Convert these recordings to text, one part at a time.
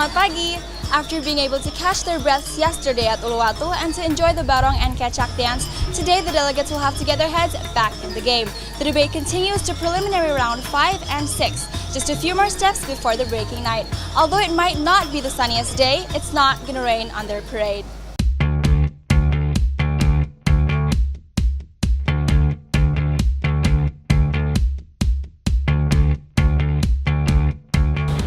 Selamat pagi! After being able to catch their breaths yesterday at Uluwatu and to enjoy the barong and kecak dance, today the delegates will have to get their heads back in the game. The debate continues to preliminary round 5 and 6, just a few more steps before the breaking night. Although it might not be the sunniest day, it's not gonna rain on their parade.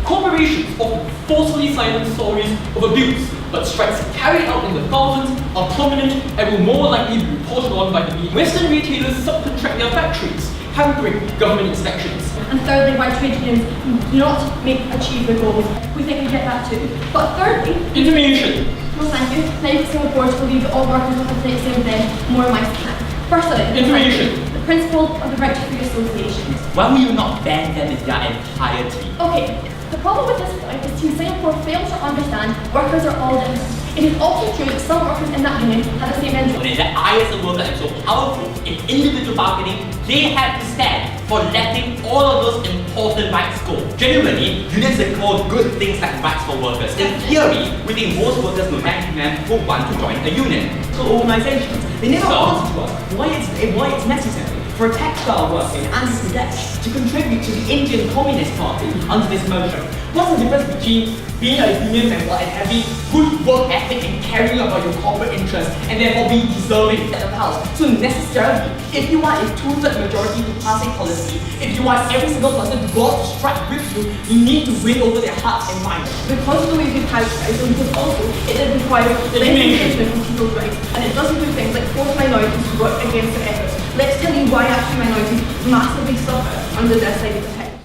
Corporations often forcefully silence stories of abuse, but strikes carried out in the thousands are prominent and will more likely be reported on by the media. Western retailers subcontract their factories, hampering government inspections. And thirdly, why trade unions do not achieve their goals. We think we get that too. But thirdly, Information. no thank you. Now you can Singapore to believe that all workers will have to take the same thing, more mice can. Firstly, Information. The principle of the right to free association. Why will you not ban them in their entirety? Okay, the problem with this point is Team Singapore fails to understand workers are all different. It is also true that some workers in that union have the same interest. When the IS workers are so powerful in individual bargaining, they have to stand for letting all of those important rights go. Generally, unions are called good things like rights for workers. In theory, we think most workers will will want to join a union. So organizations, they never answer to us why it's necessary for a textile worker in Bangladesh to contribute to the Indian Communist Party under this motion. What's the difference between being a union member and having good work ethic and caring about your corporate interests and therefore being deserving of the house? So necessarily, if you want a two-thirds majority to pass a policy, if you want every single person to go out to strike with you, you need to win over their hearts and minds. Because of the way we categorize them, because also it doesn't require legislation from people's rights, and it doesn't do things like force minorities to work against their efforts. Let's tell you why actually minorities massively suffer under their side of the text.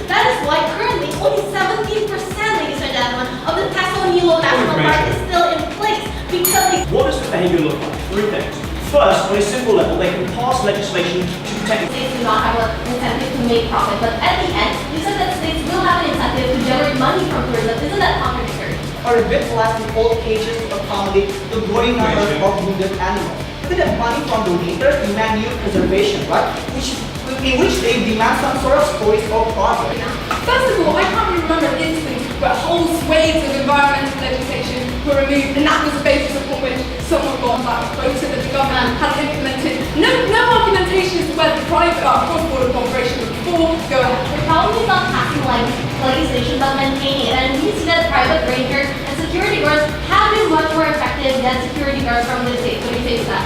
That is why currently only 17%, ladies and gentlemen, of the Tassel-Nilo National Park is still in place because What does the behaviour look like? Three things. First, on a simple level, they can pass legislation to protect states do not have an incentive to make profit. But at the end, you said that states will have an incentive to generate money from tourism. Isn't that contradictory? Or a bit less in old cages to accommodate the growing number of wounded animals. Look at the money from donators demand new preservation, right? In which they demand some sort of stories or project. First of all, I can't really remember an instance where whole swathes of environmental legislation were removed, and that was the basis upon which someone got that quota that the government had implemented. No argumentation as to whether private or cross-border cooperation was before. Go ahead. The problem is not passing legislation but maintaining it. And we see that private rangers and security guards have been much more effective than security guards from the state. What do you say to that?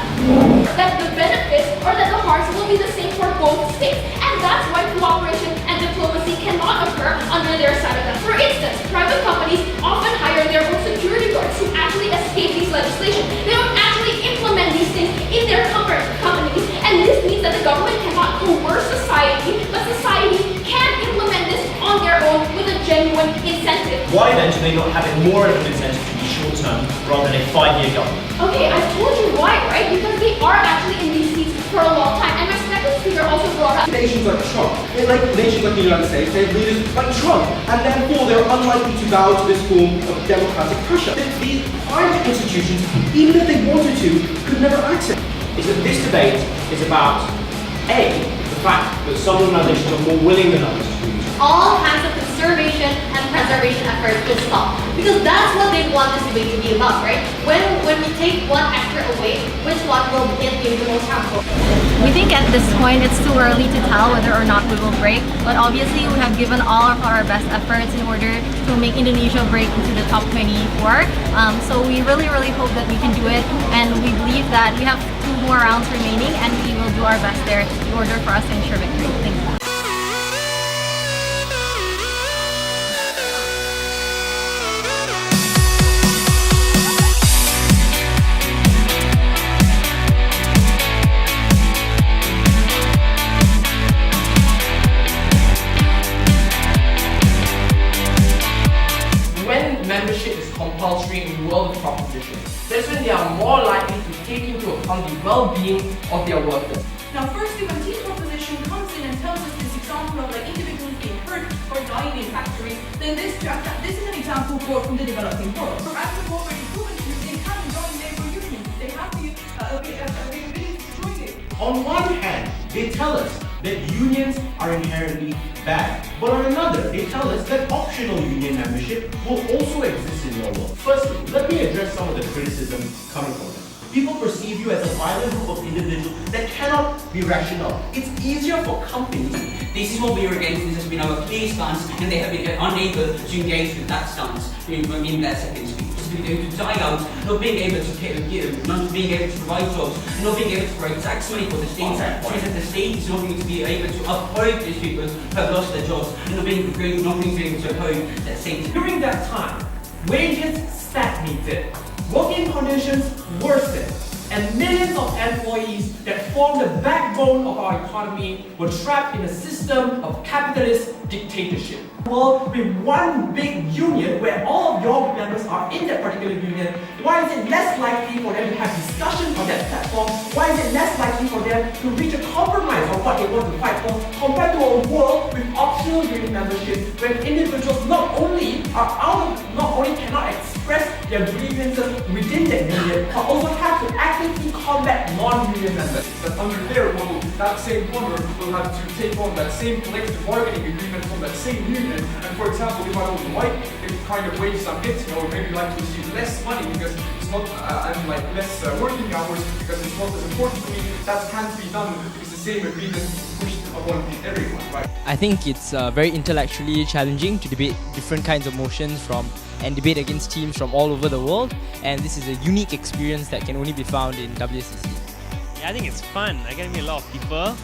That the benefits or that the harms will be the same for both states. And that's why cooperation and diplomacy cannot occur under their side of that. For instance, private companies often hire their own security guards who actually escape these legislation. They don't actually implement these things in their companies, and this means that the government cannot coerce society, but society can implement this on their own with a genuine incentive. Why then do they not have it more of an incentive to be short-term rather than a 5-year government? Okay, I've told you why, right? Because they are actually in these seats for a long time, and my second speaker also brought up Nations like Trump, like nations like the United States, they have leaders like Trump, and therefore they're unlikely to bow to this form of democratic pressure. These private institutions, even if they wanted to, could never access. Is that this debate is about A, the fact that some organisations are more willing than others to use All kinds of conservation and preservation efforts will stop. Because that's what they want this debate to be about, right? When we take one actor away, which one will be the most harmful? We think at this point it's too early to tell whether or not we will break, but obviously we have given all of our best efforts in order to make Indonesia break into the top 24. So we really hope that we can do it, and we believe that we have 2 more rounds remaining and we will do our best there in order for us to ensure victory. Thank you. Membership is compulsory in the world of proposition. That's when they are more likely to take into account the well-being of their workers. Now, firstly, when team proposition comes in and tells us this example of like individuals being hurt or dying in factories, then this is an example brought from the developing world. So as the corporate improvement group, they have joined labor unions. They have the availability to join it. On one hand, they tell us that unions are inherently bad. But on another, they tell us that optional union membership will also exist in your world. Firstly, let me address some of the criticism coming from them. People perceive you as a violent group of individuals that cannot be rational. It's easier for companies. This is what we are against. This has been our clear stance, and they have been unable to engage with that stance in their second speech. It's been to die out, not being able to not being able to provide jobs, and not being able to provide tax money for the state. It means that the state is not going to be able to uphold these people who have lost their jobs, and not being able to uphold that state. During that time, wages stagnated, working conditions worsened, and millions of employees that form the backbone of our economy were trapped in a system of capitalist dictatorship. Well, with one big union where all of your members are in that particular union, why is it less likely for them to have discussions on that platform? Why is it less likely for them to reach a compromise on what they want to fight for compared to a world with optional union membership when individuals not only cannot express their grievances within that union, but also have to actively combat non-union members? That under their model, that same plumber will have to take on that same collective bargaining agreement from that same union. And for example, if I don't like the kind of wages I'm getting, or maybe like to receive less money because it's not, and like less working hours because it's not as important to me, that can't be done because the same agreement is pushed upon everyone, right? I think it's very intellectually challenging to debate different kinds of motions and debate against teams from all over the world, and this is a unique experience that can only be found in Wsdc. Yeah, I think it's fun. I get to meet a lot of people.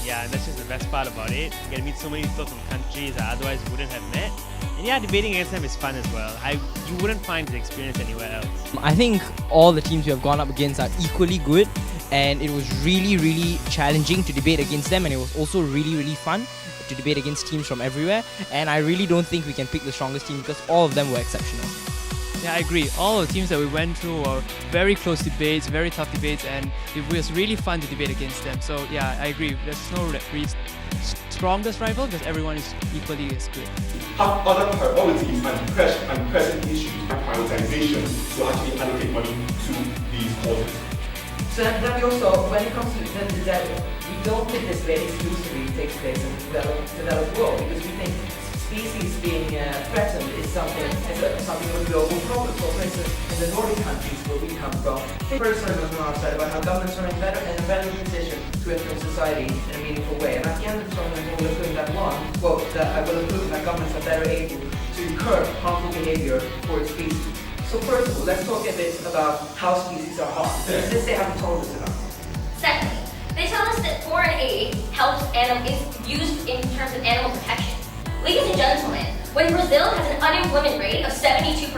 Yeah, and that's just the best part about it. You get to meet so many people from countries I otherwise wouldn't have met. And yeah, debating against them is fun as well. You wouldn't find the experience anywhere else. I think all the teams we have gone up against are equally good, and it was really, really challenging to debate against them, and it was also really, really fun to debate against teams from everywhere. And I really don't think we can pick the strongest team because all of them were exceptional. Yeah, I agree. All the teams that we went through were very close debates, very tough debates, and it was really fun to debate against them. So yeah, I agree. There's no really strongest rival because everyone is equally as good. Have other priorities and present issues and prioritization to actually allocate money to these causes. So that we also, when it comes to the debt, we don't think this debate exclusively takes place in the developed world because we think species being threatened is something of a global problem. So for instance, in the Nordic countries where we come from, first argument from our side about how governments are in a better position to influence society in a meaningful way. And at the end of the argument, we'll include that one quote that I will include that governments are better able to curb harmful behavior for its species. So first of all, let's talk a bit about how species are harmed. Since they haven't told us enough. Secondly, they tell us that foreign aid helps is used in terms of animal protection. Ladies and gentlemen, when Brazil has an unemployment rate of 72%,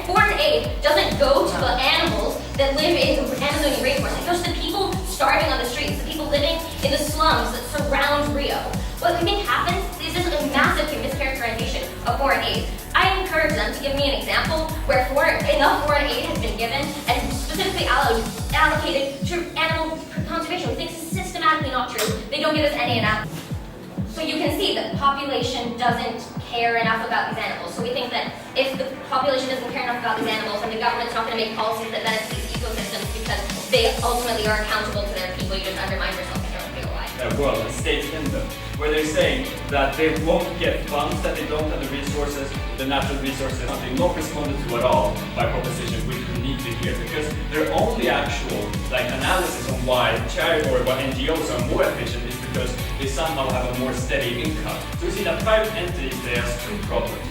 foreign aid doesn't go to the animals that live in the Amazonian rainforest. It goes to people starving on the streets, the people living in the slums that surround Rio. What we think happens is just a massive mischaracterization of foreign aid. I encourage them to give me an example where enough foreign aid has been given and specifically allocated to animal conservation. We think this is systematically not true. They don't give us any analysis. So you can see that the population doesn't care enough about these animals. So we think that if the population doesn't care enough about these animals, then the government's not going to make policies that benefit these ecosystems because they ultimately are accountable to their people. You just undermine yourself in your real life. Their world, the state's in them, where they're saying that they won't get funds, that they don't have the resources, the natural resources, something not responded to at all by proposition, which we need to hear, because their only actual analysis on why charity or why NGOs are more efficient is because they somehow have a more steady income. So we see that private entities, they have two problems.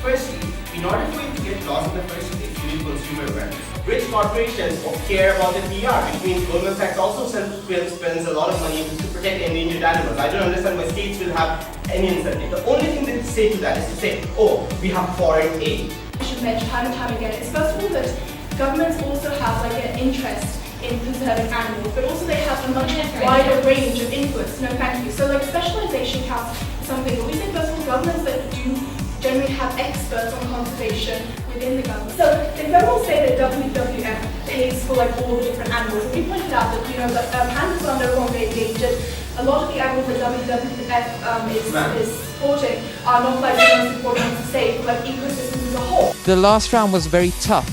Firstly, in order for you to get laws in the first place, you need consumer awareness. Rich corporations care about the PR, which means Goldman Sachs also spends a lot of money to protect endangered animals. I don't understand why states will have any incentive. The only thing they say to that is to say, oh, we have foreign aid. I should mention time and time again is first of all that governments also have an interest in conserving animals, but also they have a much wider range of inputs. No, thank you. So specialization counts something, but we think first of all governments that do generally have experts on conservation within the government. So if everyone say that WWF pays for all the different animals, and we pointed out that pandas are no longer endangered. A lot of the animals that WWF is supporting are not the most important ones to save, ecosystems a whole. The last round was very tough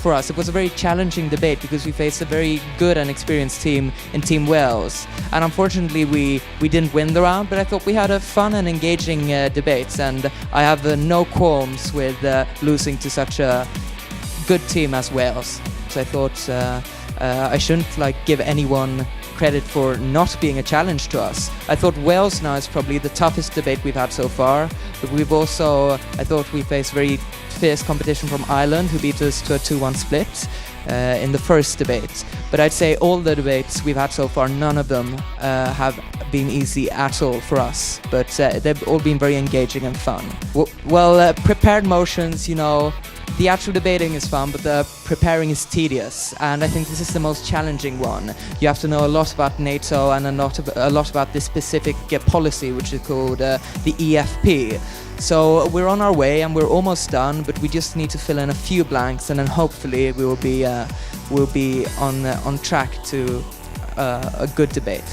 for us. It was a very challenging debate because we faced a very good and experienced team in Team Wales. And unfortunately, we didn't win the round, but I thought we had a fun and engaging debate. And I have no qualms with losing to such a good team as Wales. So I thought I shouldn't give anyone credit for not being a challenge to us. I thought Wales now is probably the toughest debate we've had so far. But we've also, I thought we faced very fierce competition from Ireland, who beat us to a 2-1 split in the first debate. But I'd say all the debates we've had so far, none of them have been easy at all for us. But they've all been very engaging and fun. Prepared motions, the actual debating is fun, but the preparing is tedious, and I think this is the most challenging one. You have to know a lot about NATO and a lot about this specific policy, which is called the EFP. So we're on our way and we're almost done, but we just need to fill in a few blanks, and then hopefully we'll be on track to a good debate.